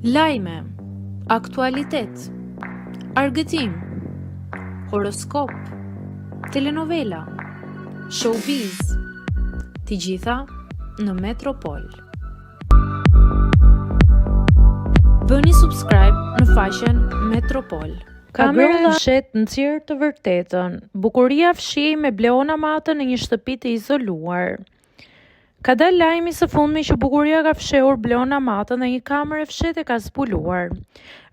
Lajme, aktualitet, argëtim, horoskop, telenovela, showbiz, të gjitha në Metropol. Bëni subscribe në faqen Metropol. Kamera fshet nxjerr të vërtetën. Bukuria fshihej me Bleona Mata në një shtëpi të izoluar. Ka dalë lajmi së fundmi që bukuria ka fshehur Bleona Matën në një kamerë fshehtë e ka zbuluar.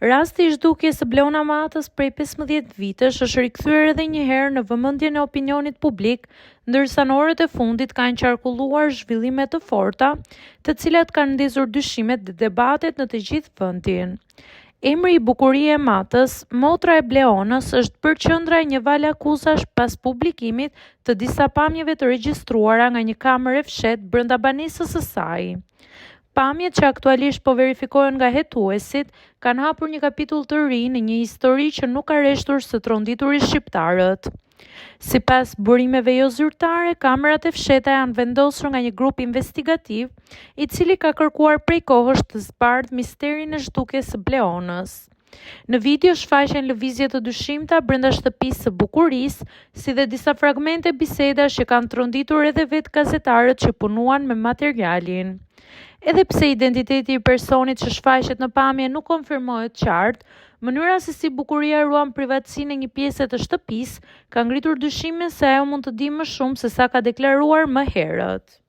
Rasti i zhdukjes së Bleona Matës prej 15 vitesh është rikthyer edhe një herë në vëmendjen e opinionit publik, ndërsa në orët e fundit kanë qarkulluar zhvillime të forta, të cilat kanë ndezur dyshimet dhe debatet në të gjithë vendin. Emri i bukurie e Matës, motra e Bleonës, është përqendra e një val akuzash pas publikimit të disa pamjeve të regjistruara nga një kamerë e fshehtë brenda banesës së saj. Pamjet që aktualisht po verifikohen nga hetuesit kanë hapur një kapitull të ri në një histori që nuk ka rreshtur së tronditurit shqiptarët. Sipas burimeve jo zyrtare, kamerat e fshehta janë vendosur nga një grup investigativ, i cili ka kërkuar prej kohësh të zbardhë misterin e zhdukjes së Bleonës. Në video shfaqen lëvizje të dyshimta brenda shtëpisë së bukurisë, si dhe disa fragmente bisedash që kanë tronditur edhe vetë gazetarët që punuan me materialin. Edhe pse identiteti i personit që shfaqet në pamje nuk konfirmohet qartë, mënyra se si bukuria ruan privatësinë e një pjese të shtëpisë ka ngritur dyshimin se ajo mund të di më shumë se sa ka deklaruar më herët.